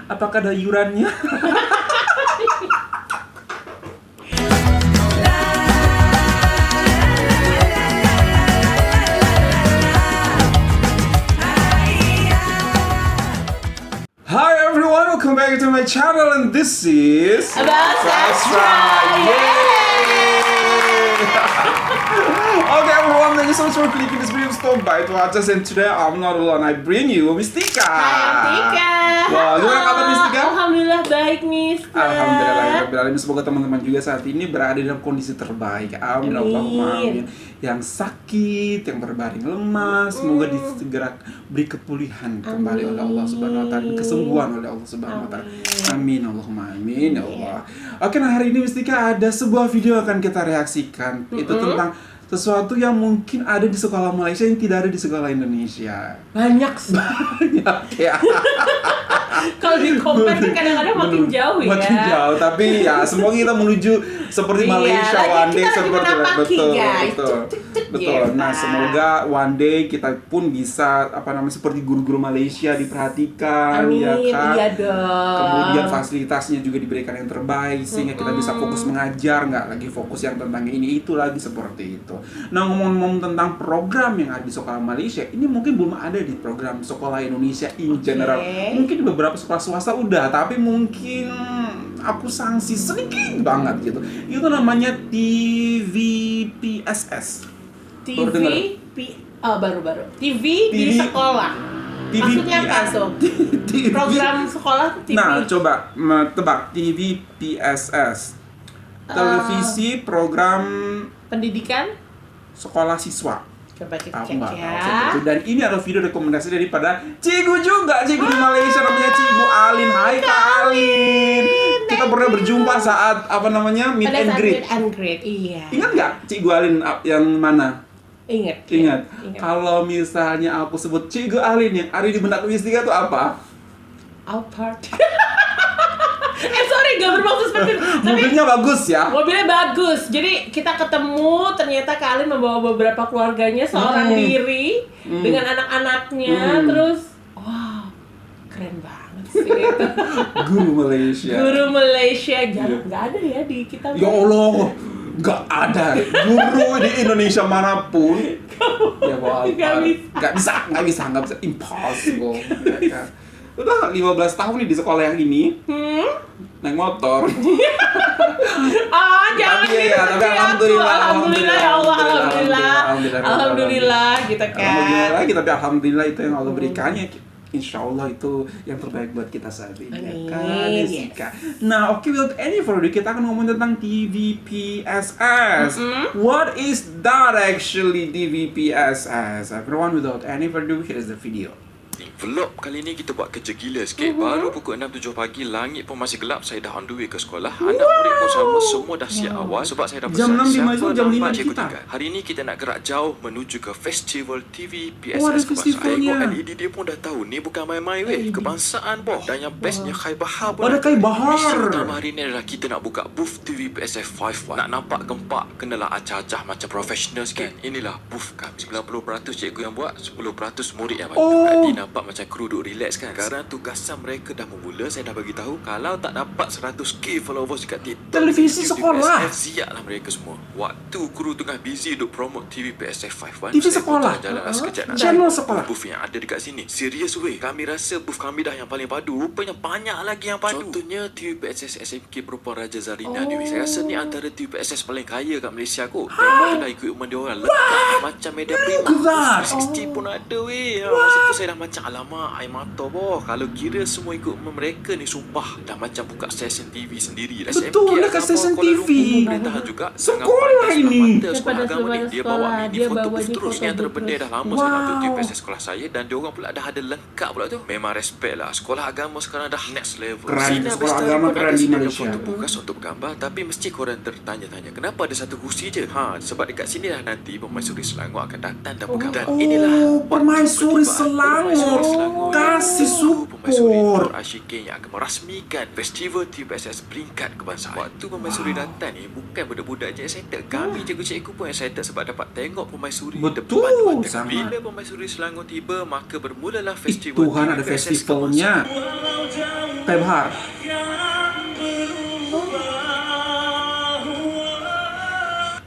Apakah ada iurannya? Hi everyone, welcome back to my channel and this is About Sastra! Okay everyone, thank you so much for clicking this video. Stop by to watch us and today I'm not alone. I bring you Mistika. Hai, I'm Tika. Wah, gimana kabar Mistika? Alhamdulillah baik, Mister. Alhamdulillah. Semoga teman-teman juga saat ini berada dalam kondisi terbaik. Amin. Allahumma amin. Yang sakit, yang berbaring lemas, semoga segera beri kepulihan kembali oleh Allah Subhanahu wa taala, kesembuhan oleh Allah Subhanahu wa taala. Amin. Allahumma amin ya Allah. Oke, nah hari ini Mistika ada sebuah video yang akan kita reaksikan. Itu tentang sesuatu yang mungkin ada di sekolah Malaysia yang tidak ada di sekolah Indonesia. Banyak sih. Banyak ya. Kalau di compare kan kadang-kadang makin jauh ya. Makin jauh, tapi ya semoga kita menuju seperti Malaysia one day, seperti betul. Nah, semoga one day kita pun bisa seperti guru-guru Malaysia diperhatikan. Amin, ya kan. iya dong. Kemudian fasilitasnya juga diberikan yang terbaik sehingga kita bisa fokus mengajar, nggak lagi fokus yang tentang ini itu lagi seperti itu. Nah, ngomong-ngomong tentang program yang ada di sekolah Malaysia, ini mungkin belum ada di program sekolah Indonesia in general. Mungkin di beberapa sekolah swasta udah, tapi mungkin aku sanksi sedikit banget gitu. Itu namanya TVPSS. Baru-baru. TV di sekolah. Maksudnya apa tuh? Program sekolah TV. Nah, coba tebak TVPSS. Televisi program pendidikan sekolah siswa. Coba kita cek Tahu ya. Dan ini adalah video rekomendasi daripada Cikgu juga, Cikgu di Malaysia namanya Cikgu Alin. Hai Kak Alin. Kita pernah berjumpa saat meet and greet. Iya. Ingat nggak Cikgu Alin yang mana? Ingat. Kalau misalnya aku sebut Cikgu Alin yang ada di benak Mistika itu apa? Alphard. Sorry, gak bermaksud seperti itu. Mobilnya bagus ya? Mobilnya bagus. Jadi kita ketemu, ternyata Kak Alin membawa beberapa keluarganya seorang diri dengan anak-anaknya. Terus, wow, keren banget sih. Guru Malaysia. Guru Malaysia, gak ada ya di kita. Ya Allah, gak ada guru di Indonesia manapun. Ya Allah, gak bisa, impossible. Ya, kan? Udah 15 tahun nih di sekolah yang ini. Naik motor. Jangan tapi gitu. tapi Alhamdulillah ya Allah, alhamdulillah gitu kan. Alhamdulillah lagi, tapi alhamdulillah itu yang Allah berikannya. Insya Allah itu yang terbaik buat kita saat ini. Amin. Jessica. Nah, oke, without any further ado, kita akan ngomong tentang TVPSS. What is that actually TVPSS? Everyone, without any further ado, here is the video. Vlog kali ni kita buat kerja gila sikit. Baru pukul 6-7 pagi, langit pun masih gelap. Saya dah on the way ke sekolah. Anak murid pun sama, semua dah siap awal. Sebab saya dah pesan siapa nampak cikgu tinggal. Hari ni kita nak gerak jauh menuju ke festival TVPSS kebangsaan. Tengok LED dia pun dah tahu ni bukan main-main weh. Kebangsaan boh. Dan yang bestnya Khai Bahar pun. Ada Khai Bahar. Misi utama hari ni adalah kita nak buka booth TVPSS 51. Nak nampak gempak, kenalah acah-acah macam profesional sikit. Inilah booth kami. 90% cikgu yang buat, 10% murid yang bantu. Tadi nampak macam kru duk relax kan. Sekarang tugasan mereka dah memula. Saya dah bagi tahu kalau tak dapat 100k followers dekat TikTok, televisi sekolah, siap lah mereka semua. Waktu kru tengah busy duk promote TVPSS 51, TV sekolah, jalan sekejap nak channel sekolah, booth yang ada dekat sini. Serius weh, kami rasa booth kami dah yang paling padu. Rupanya banyak lagi yang padu. Contohnya TVPSS SMK Perempuan Raja Zarina ni. Saya rasa ni antara TVPSS paling kaya kat Malaysia kot. Tengok dah equipment dia orang lengkap macam media prima. 360 pun ada weh. Masa tu saya dah macam alamak, air mata boh. Kalau kira semua equipment mereka ni sumpah dah macam buka stesen TV sendiri dah. Betul, dekat stesen TV. Pemerintahan juga sekolah ini. Sekolah agama ni dia bawa mini foto booth terus yang terbenda dah lama saya nak TVPSS sekolah saya. Dan dia orang pula dah ada lengkap pula tu. Memang respect lah. Sekolah agama sekarang dah next level. Keren, sekolah agama keren di Malaysia. Foto bukas untuk bergambar. Tapi mesti korang tertanya-tanya, kenapa ada satu kursi je? Sebab dekat sini lah nanti Permaisuri Selangor akan datang dan bergambar. Dan inilah Permaisuri Selangor kasih support Ashikin yang akan merasmikan festival TVPSS peringkat kebangsaan. Waktu Permaisuri datang ni bukan budak-budak je excited. Kami cikgu-cikgu pun excited sebab dapat tengok Permaisuri depan mata. Bila Permaisuri Selangor tiba, maka bermulalah festival Tuhan ada festivalnya. Kayak Bahar.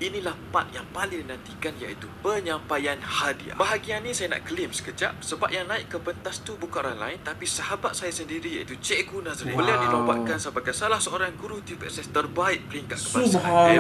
Inilah part yang paling dinantikan, iaitu penyampaian hadiah. Bahagian ni saya nak claim sekejap sebab yang naik ke pentas tu bukan orang lain tapi sahabat saya sendiri, iaitu Cikgu Nazrin. Beliau dinobatkan sebagai salah seorang guru TPSS terbaik peringkat kebangsaan.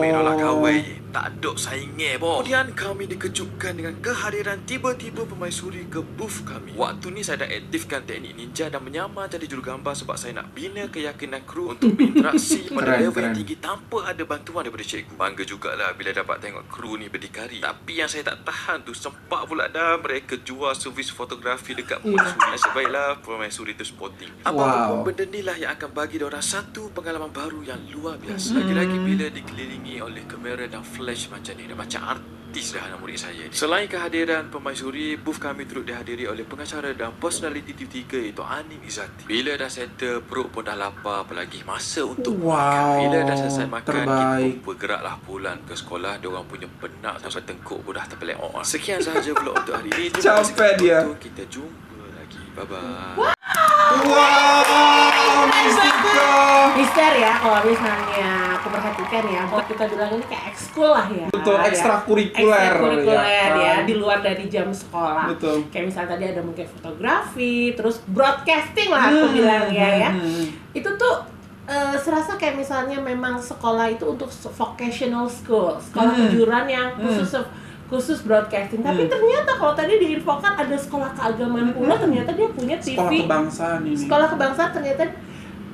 Memang kawai. Tak ada saingnya boh. Kemudian kami dikejutkan dengan kehadiran tiba-tiba pemaisuri ke booth kami. Waktu ni saya dah aktifkan teknik ninja dan menyamar jadi jurugambar sebab saya nak bina keyakinan kru untuk berinteraksi pada level yang tinggi tanpa ada bantuan daripada cikgu. Bangga jugalah bila dapat tengok kru ni berdikari. Tapi yang saya tak tahan tu, sempat pula dah mereka jual servis fotografi dekat pemaisuri. Nasib baiklah pemaisuri tu sporting. Apa-apa pun benda ni lah yang akan bagi diorang satu pengalaman baru yang luar biasa. Lagi-lagi bila dikelilingi oleh kamera dan flash macam ni, dah macam artis dah anak murid saya ni. Selain kehadiran pemaisuri, booth kami turut dihadiri oleh pengacara dan personality TV3 iaitu Anim Izzati. Bila dah settle, perut pun dah lapar, apalagi masa untuk makan. Bila dah selesai makan, kita pun bergeraklah pulang ke sekolah. Diorang punya penat sampai tengkuk pun dah terpelek. Sekian sahaja vlog untuk hari ini. Terima kasih dia. Kita jumpa lagi. Bye-bye. Wow, Mistika. Mister ya, kalau misalnya aku perhatikan ya, buat kita bilang ini kayak ekskul lah ya. Betul, ekstrakurikuler ya, di luar dari jam sekolah. Betul. Kayak misalnya tadi ada mungkin fotografi, terus broadcasting lah aku bilang ya. Itu tuh serasa kayak misalnya memang sekolah itu untuk vocational school, sekolah kejuruan yang khusus broadcasting. Tapi ternyata kalau tadi diinfokan ada sekolah keagamaan pula, ternyata dia punya TV. Sekolah kebangsaan ini. Sekolah kebangsaan ternyata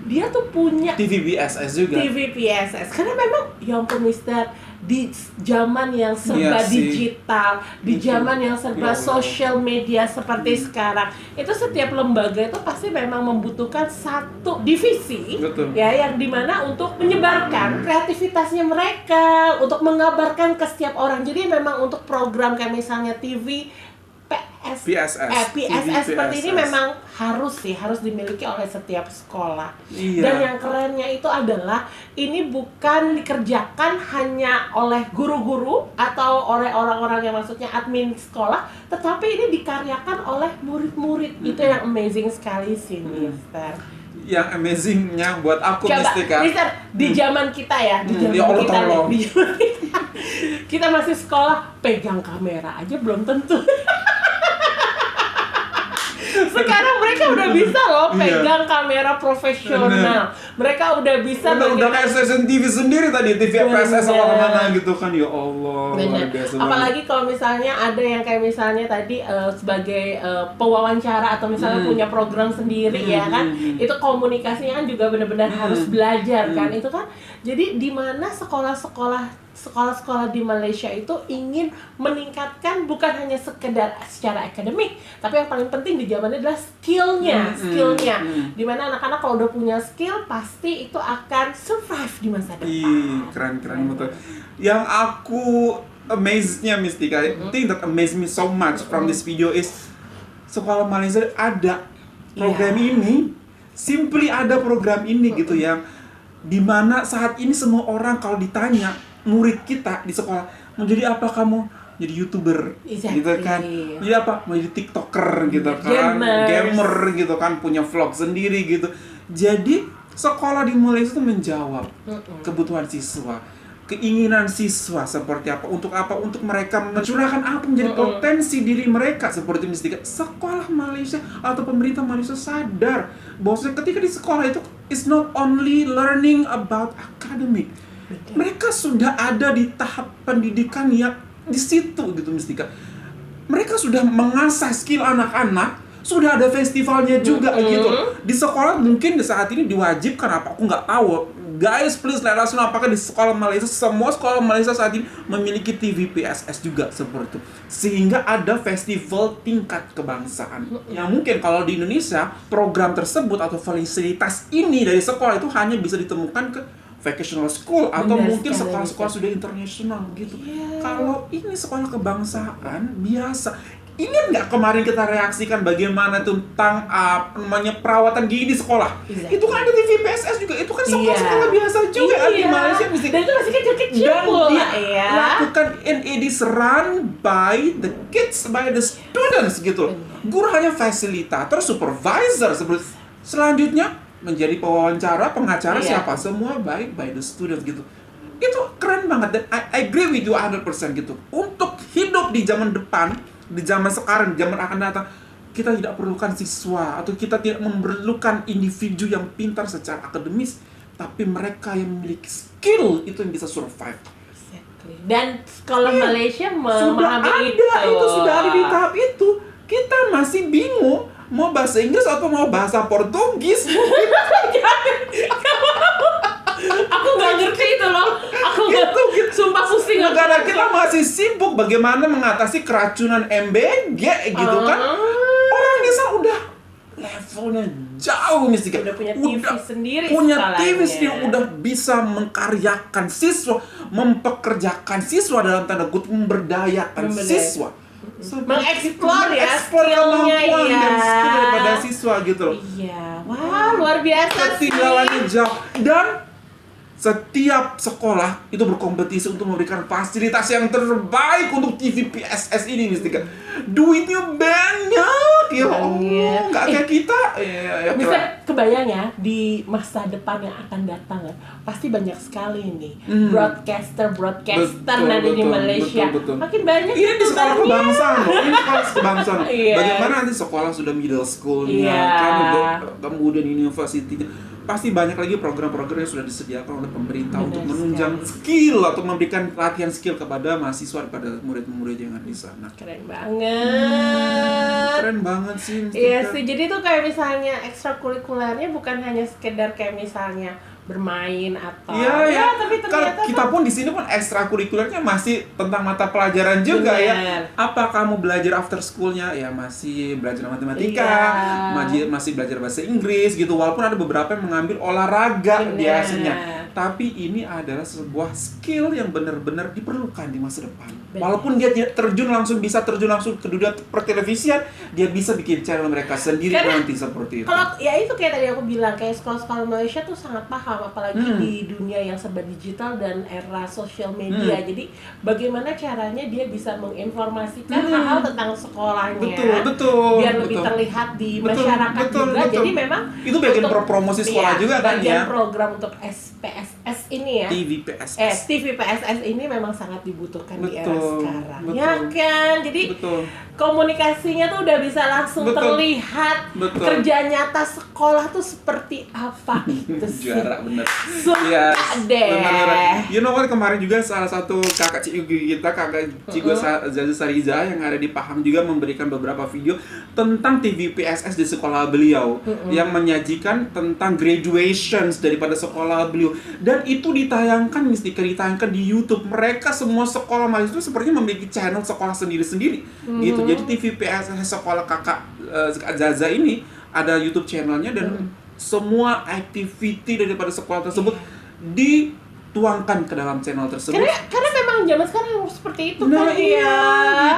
dia tuh punya TVPSS juga. TVPSS. Karena memang ya ampun Mister, di zaman yang serba digital, di zaman yang serba social media seperti sekarang, itu setiap lembaga itu pasti memang membutuhkan satu divisi. Ya, yang dimana untuk menyebarkan kreativitasnya mereka, untuk mengabarkan ke setiap orang. Jadi memang untuk program kayak misalnya TV PSS seperti ini memang harus dimiliki oleh setiap sekolah. Dan yang kerennya itu adalah ini bukan dikerjakan hanya oleh guru-guru atau oleh orang-orang yang maksudnya admin sekolah, tetapi ini dikaryakan oleh murid-murid. Itu yang amazing sekali sih, Mister. Yang amazingnya buat aku, Mistika, Mister, di zaman kita ya, di zaman kita masih sekolah, pegang kamera aja belum tentu. Sekarang mereka udah bisa loh pegang kamera profesional. Mereka udah bisa udah kayak stasiun TV sendiri tadi, TV PSS sama kemana gitu kan. Ya Allah, luar biasa. Apalagi kalau misalnya ada yang kayak misalnya tadi sebagai pewawancara atau misalnya punya program sendiri ya kan, itu komunikasinya kan juga benar-benar harus belajar kan. Itu kan jadi di mana sekolah-sekolah di Malaysia itu ingin meningkatkan bukan hanya sekedar secara akademik, tapi yang paling penting di zamannya adalah skillnya. Dimana anak-anak kalau udah punya skill pasti itu akan survive di masa depan. Keren betul. Yang aku amazed-nya, Mistika, thing that amazed me so much from this video is sekolah Malaysia ada program ini, simply ada program ini gitu, yang dimana saat ini semua orang kalau ditanya murid kita di sekolah, mau jadi apa kamu? Jadi YouTuber, gitu kan? Jadi apa? Mau jadi TikToker, gitu kan? Gamer, gitu kan? Punya vlog sendiri, gitu. Jadi sekolah di Malaysia itu menjawab kebutuhan siswa, keinginan siswa seperti apa, untuk mereka mencurahkan apa menjadi potensi diri mereka. Seperti misalnya sekolah Malaysia atau pemerintah Malaysia sadar bahwa ketika di sekolah itu is not only learning about academic. Mereka sudah ada di tahap pendidikan yang di situ gitu, Mistika. Mereka sudah mengasah skill anak-anak, sudah ada festivalnya juga gitu. Di sekolah mungkin di saat ini diwajibkan apa, aku nggak tahu. Guys, please let us know apakah di sekolah Malaysia, semua sekolah Malaysia saat ini memiliki TV PSS juga seperti itu. Sehingga ada festival tingkat kebangsaan. Yang mungkin kalau di Indonesia, program tersebut atau fasilitas ini dari sekolah itu hanya bisa ditemukan ke vocational school atau mungkin sekolah-sekolah sudah internasional gitu. Kalau ini sekolah kebangsaan biasa. Ingat nggak kemarin kita reaksikan bagaimana tentang namanya perawatan gigi di sekolah? Itu kan ada TV PSS juga. Itu kan sekolah-sekolah biasa juga di Malaysia. Dan itu masih kecil-kecil pula ya. Lakukan NED run by the kids, by the students gitu. Guru hanya fasilitator, supervisor seperti Selanjutnya menjadi pewawancara, pengacara Iya. siapa? Semua baik by the students gitu. Itu keren banget dan I agree with you 100% gitu. Untuk hidup di zaman depan, di zaman sekarang, di zaman akan datang, kita tidak perlukan siswa atau kita tidak memerlukan individu yang pintar secara akademis, tapi mereka yang memiliki skill itu yang bisa survive. Exactly. Dan sekolah Malaysia Sudah memahami ada, itu sudah ada di tahap itu. Kita masih bingung mau bahasa Inggris atau mau bahasa Portugis. Aku nggak ngerti itu loh. Aku nggak, sumpah pusing aku. Karena kita masih sibuk bagaimana mengatasi keracunan MBG gitu kan. Orang di sana udah levelnya jauh mistika. Udah punya TV sendiri Punya skalanya. TV sendiri, udah bisa mengkaryakan siswa, mempekerjakan siswa dalam tanda kutip, memberdayakan siswa. Mengeksplor ya Mengeksplor skillnya, kemampuan iya. dan skill daripada siswa gitu loh. Iya, wah luar biasa sih. Ketinggalannya jauh. Dan setiap sekolah itu berkompetisi untuk memberikan fasilitas yang terbaik untuk TV PSS ini mistika. Duitnya banyak ya Allah, nggak kayak kita. Ya, Bisa kebayang ya di masa depan yang akan datang ya, pasti banyak sekali nih broadcaster Betul, nanti di betul, Malaysia. betul. Makin banyak Ini di sekolah youtubernya. kebangsaan loh, ini sekolah kebangsaan. Iya. Bagaimana nanti sekolah sudah middle school-nya, Iya. kan, kemudian university-nya. Pasti banyak lagi program-program yang sudah disediakan oleh pemerintah Benar untuk menunjang skill atau memberikan pelatihan skill kepada mahasiswa, kepada murid-murid yang ada di sana. Keren banget. Keren banget sih. Iya Mustika. sih, jadi tuh kayak misalnya ekstrakurikulernya bukan hanya sekedar kayak misalnya bermain atau Iya, tapi Kalau ternyata kita pun di sini pun ekstrakurikulernya masih tentang mata pelajaran juga Bener. ya. Apa kamu belajar after schoolnya? Ya masih belajar matematika, Iya. masih belajar bahasa Inggris gitu. Walaupun ada beberapa yang mengambil olahraga Bener. biasanya. Tapi ini adalah sebuah skill yang benar-benar diperlukan di masa depan. Bener. Walaupun dia tidak bisa terjun langsung ke dunia pertelevisian, dia bisa bikin channel mereka sendiri Karena nanti seperti itu. kalau ya itu kayak tadi aku bilang, kayak sekolah-sekolah Malaysia tuh sangat paham, apalagi di dunia yang serba digital dan era sosial media. Jadi bagaimana caranya dia bisa menginformasikan hal-hal tentang sekolahnya, Betul. biar lebih terlihat di masyarakat juga. Jadi memang itu bagian untuk- promosi sekolah iya, juga kan bagian ya. program untuk SPSS ini ya. TV PSS. TV PSS ini memang sangat dibutuhkan di era Betul, sekarang. betul. Ya kan? Jadi Betul. komunikasinya tuh udah bisa langsung Betul. terlihat. Betul. Kerja nyata sekolah tuh seperti apa gitu sih. Juara bener. Suka deh. Bener. You know what, kemarin juga salah satu kakak cikgu kita, kakak Cigo Zazu Sariza yang ada di Pahang juga memberikan beberapa video tentang TV PSS di sekolah beliau yang menyajikan tentang graduations daripada sekolah beliau, dan itu ditayangkan ditayangkan di YouTube. Mereka semua sekolah mahasiswa sepertinya memiliki channel sekolah sendiri-sendiri gitu. Jadi TV PSS sekolah kakak Zaza ini ada YouTube channelnya dan semua activity daripada sekolah tersebut dituangkan ke dalam channel tersebut. Karena memang zaman sekarang harus seperti itu Nah kan iya,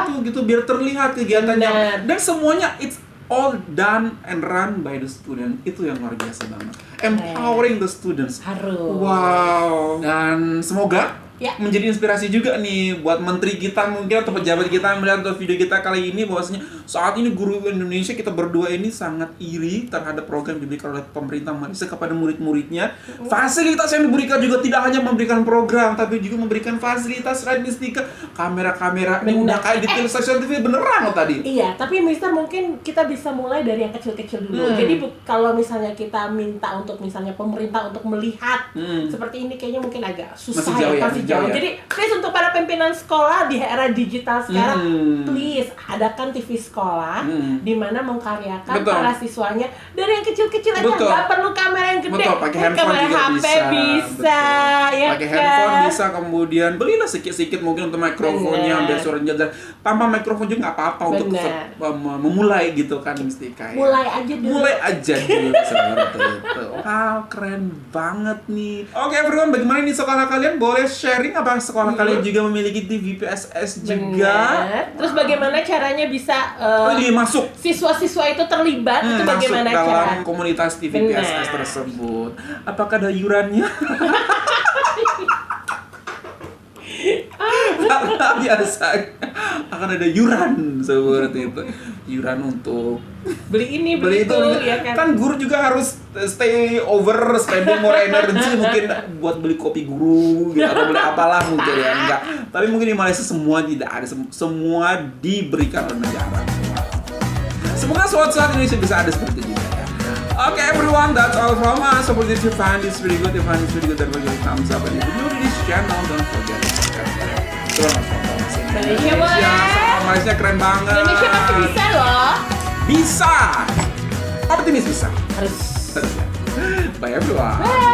ya. gitu biar terlihat kegiatannya. Benar. Dan semuanya it's all done and run by the student. Itu yang luar biasa banget. Empowering the students. Harus. Wow. Dan semoga Ya. menjadi inspirasi juga nih buat menteri kita mungkin atau pejabat kita yang melihat untuk video kita kali ini, bahwasanya saat ini guru Indonesia kita berdua ini sangat iri terhadap program yang diberikan oleh pemerintah Malaysia kepada murid-muridnya. Fasilitas yang diberikan juga tidak hanya memberikan program, tapi juga memberikan fasilitas Mustika, kamera-kamera ini udah kayak di stasiun TV beneran loh tadi. Iya, tapi Mister mungkin kita bisa mulai dari yang kecil-kecil dulu. Jadi kalau misalnya kita minta untuk misalnya pemerintah untuk melihat seperti ini, kayaknya mungkin agak susah Masih jauh ya, masih jauh jauh. ya. Jadi please untuk para pimpinan sekolah di era digital sekarang, please adakan TV sekolah di mana mengkaryakan Betul. para siswanya dari yang kecil-kecil aja, Betul. nggak perlu kamera yang gede. Betul, pakai handphone kamera juga HP bisa, Betul. ya Pakai kan? handphone bisa, kemudian belilah sedikit-sedikit mungkin untuk mikrofonnya, Bener. biar suaranya jelas. Tanpa mikrofon juga nggak apa-apa untuk Bener. memulai gitu kan Mustika ya. Mulai aja dulu. Mulai aja dulu seperti itu. Wow, keren banget nih. Oke, everyone, bagaimana nih sekolah kalian? Boleh sharing apa sekolah kalian juga memiliki TV PSS juga? Bener. Terus bagaimana caranya bisa Jadi masuk siswa-siswa itu terlibat, itu masuk bagaimana dalam cara? komunitas TV Benar. PSS tersebut. Apakah ada iurannya? biasanya akan ada yuran seperti itu. Yuran untuk beli ini beli beli itu ya kan. Kan guru juga harus stay over, spending more energy mungkin buat beli kopi guru gitu, atau beli apalah mungkin ya. Enggak. Tapi mungkin di Malaysia semua tidak ada, semua diberikan oleh negara. Semoga suatu saat Indonesia bisa ada seperti itu juga ya. Okay everyone, that's all from us. Hope that you find this really good. If you find this really good, then bagi thumbs up. And if you're new to this channel, don't forget to subscribe. Malaysia boleh. Malaysia keren banget. Indonesia masih bisa loh. Bisa. Optimis bisa. Harus. Bye everyone. Bye.